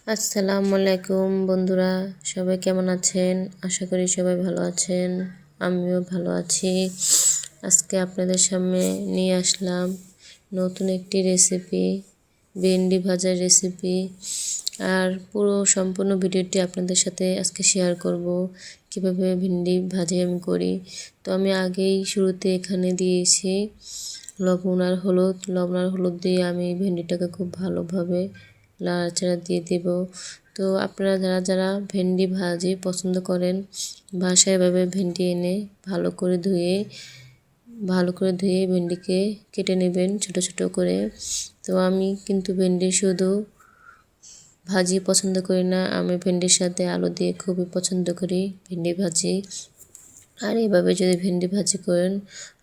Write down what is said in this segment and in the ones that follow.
আসসালামু আলাইকুম বন্ধুরা, সবাই কেমন আছেন? আশা করি সবাই ভালো আছেন। আমিও ভালো আছি। আজকে আপনাদের সামনে নিয়ে আসলাম নতুন একটি রেসিপি, ভেন্ডি ভাজার রেসিপি। আর পুরো সম্পূর্ণ ভিডিওটি আপনাদের সাথে আজকে শেয়ার করব কিভাবে ভেন্ডি ভাজি আমি করি। তো আমি আগেই শুরুতে এখানে দিয়েছি লবণ আর হলুদ দিয়ে আমি ভেন্ডিটাকে খুব ভালোভাবে নাড়াচাড়া দিয়ে দেব। তো আপনারা যারা যারা ভেন্ডি ভাজি পছন্দ করেন, বাসায় এভাবে ভেন্ডি এনে ভালো করে ধুয়ে ভেন্ডিকে কেটে নেবেন ছোট ছোট করে। তো আমি কিন্তু ভেন্ডি শুধু ভাজি পছন্দ করি না, আমি ভেন্ডির সাথে আলু দিয়ে খুবই পছন্দ করি ভেন্ডি ভাজি। আর এভাবে যদি ভেন্ডি ভাজি করেন,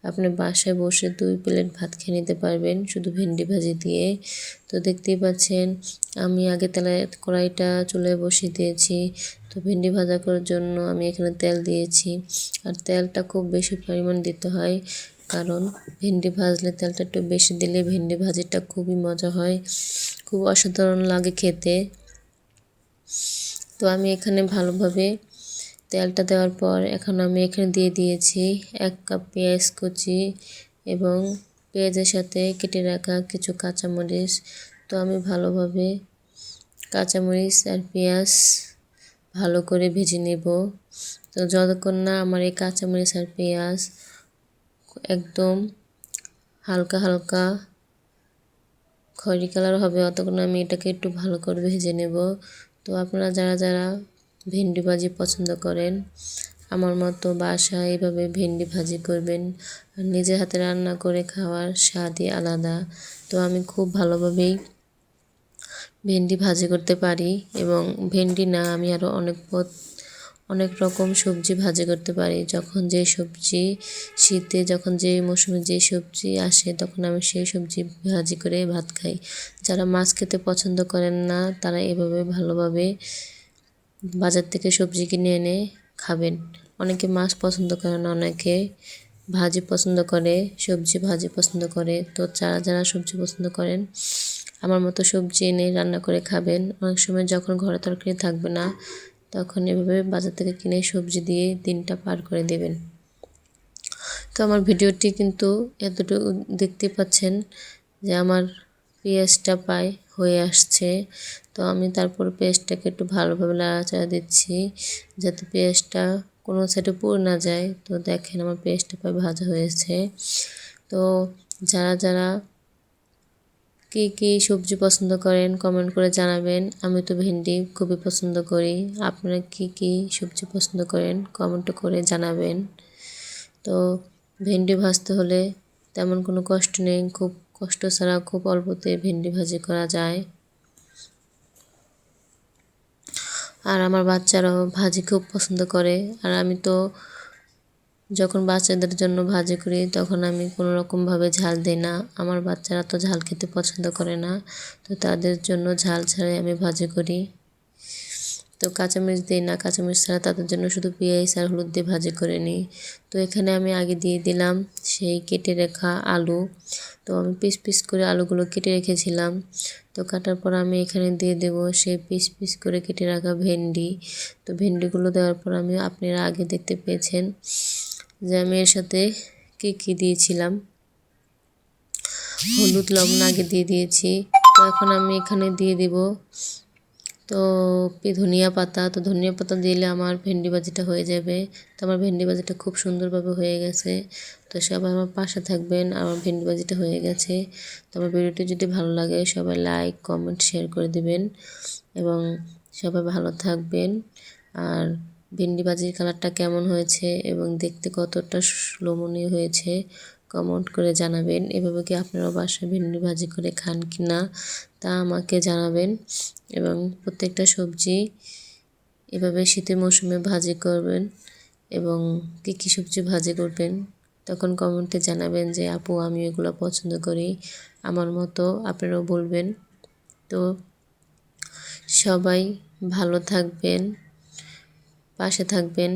আপনি বাসায় বসে 2 প্লেট ভাত খেয়ে নিতে পারবেন শুধু ভেন্ডি ভাজি দিয়ে। তো দেখতেই পাচ্ছেন আমি আগে কড়াইটা চুলায় বসিয়ে দিয়েছি। তো ভেন্ডি ভাজা করার জন্য আমি এখানে তেল দিয়েছি। আর তেলটা খুব বেশি পরিমাণ দিতে হয়, কারণ ভেন্ডি ভাজলে তেলটা একটু বেশি দিলে ভেন্ডি ভাজিটা খুবই মজা হয়, খুব অসাধারণ লাগে খেতে। তো আমি এখানে ভালোভাবে তেলটা দেওয়ার পর এখন আমি এখানে দিয়ে দিয়েছি 1 কাপ পেঁয়াজ কুচি এবং পেঁয়াজের সাথে কেটে রাখা কিছু কাঁচামরিচ। তো আমি ভালোভাবে কাঁচামরিচ আর পেঁয়াজ ভালো করে ভেজে নেব। তো যতক্ষণ না আমার এই কাঁচামরিচ আর পেঁয়াজ একদম হালকা হালকা খয়েরি কালার হবে, ততক্ষণ আমি এটাকে একটু ভালো করে ভেজে নেব। তো আপনারা যারা যারা ভেন্ডি ভাজি পছন্দ করেন, আমার মতো বাসায় এইভাবে ভেন্ডি ভাজি করবেন। আর নিজের হাতে রান্না করে খাওয়ার স্বাদই আলাদা। তো আমি খুব ভালোভাবেই ভেন্ডি ভাজি করতে পারি, এবং ভেন্ডি না আমি আরও অনেক রকম সবজি ভাজি করতে পারি। যখন যে সবজি শীতে যখন যে মৌসুমে যে সবজি আসে, তখন আমি সেই সবজি ভাজি করে ভাত খাই। যারা মাছ খেতে পছন্দ করেন না, তারা এভাবে ভালোভাবে বাজার থেকে সবজি কিনে এনে খাবেন। অনেকে মাছ পছন্দ করে না, অনেকে ভাজি পছন্দ করে, সবজি ভাজি পছন্দ করে। তো যারা যারা সবজি পছন্দ করেন, আমার মতো সবজি এনে রান্না করে খাবেন। অনেক সময় যখন ঘরে তরকারি থাকবে না, তখন এভাবে বাজার থেকে কিনে সবজি দিয়ে দিনটা পার করে দেবেন। তো আমার ভিডিওটি কিন্তু এতটুকু দেখতে পাচ্ছেন যে আমার পেঁয়াজটা হয়ে আসছে। তো আমি তারপর পেঁয়াজটাকে একটু ভালোভাবে নাড়াচাড়া দিচ্ছি, যাতে পেঁয়াজটা কোনো সাইডে পুড়ে না যায়। তো দেখেন আমার পেঁয়াজটা ভাজা হয়েছে। তো যারা যারা কী সবজি পছন্দ করেন কমেন্ট করে জানাবেন। আমি তো ভেন্ডি খুবই পছন্দ করি। আপনারা কী সবজি পছন্দ করেন কমেন্ট করে জানাবেন। তো ভেন্ডি ভাজতে হলে তেমন কোনো কষ্ট নেই, খুব কষ্ট ছাড়া খুব অল্পতে ভেন্ডি ভাজি করা যায়। আর আমার বাচ্চারাও ভাজি খুব পছন্দ করে। আর আমি তো যখন বাচ্চাদের জন্য ভাজি করি, তখন আমি কোনো রকমভাবে ঝাল দিই না। আমার বাচ্চারা তো ঝাল খেতে পছন্দ করে না, তো তাদের জন্য ঝাল ছাড়াই আমি ভাজি করি। তো কাঁচামরিচ দিই না, কাঁচামরিচ ছাড়া তাদের জন্য শুধু পেঁয়াজ আর হলুদ দিয়ে ভাজি করে নিই। তো এখানে আমি আগে দিয়ে দিলাম সেই কেটে রাখা আলু। তো আমি পিস পিস করে আলুগুলো কেটে রেখেছিলাম। তো কাটার পর আমি এখানে দিয়ে দেব সেই পিস পিস করে কেটে রাখা ভেন্ডি। তো ভেন্ডিগুলো দেওয়ার পর আপনারা আগে দেখতে পেয়েছেন যে আমি এর সাথে কী দিয়েছিলাম। হলুদ লবণ আগে দিয়ে দিয়েছি। তো এখন আমি এখানে দিয়ে দেব তো ধনিয়া পাতা। তো ধনিয়া পাতা দিলে আমার ভেন্ডি ভাজিটা হয়ে যাবে। তো আমার ভেন্ডি ভাজিটা খুব সুন্দরভাবে হয়ে গেছে। তো সবাই আমার পাশে থাকবেন, আমার ভেন্ডি ভাজিটা হয়ে গেছে। তো আমার ভিডিওটি যদি ভালো লাগে সবাই লাইক কমেন্ট শেয়ার করে দিবেন, এবং সবাই ভালো থাকবেন। আর ভেন্ডি ভাজির কালারটা কেমন হয়েছে এবং দেখতে কতটা লোভনীয় হয়েছে কমেন্ট করে জানাবেন। এভাবে কি আপনারাও বাসায় ভেন্ডি ভাজি করে খান কি না তা আমাকে জানাবেন। এবং প্রত্যেকটা সবজি এভাবে শীতের মৌসুমে ভাজি করবেন, এবং কী সবজি ভাজি করবেন তখন কমেন্টে জানাবেন যে আপু আমি এগুলো পছন্দ করি, আমার মতো আপনারাও বলবেন। তো সবাই ভালো থাকবেন, পাশে থাকবেন।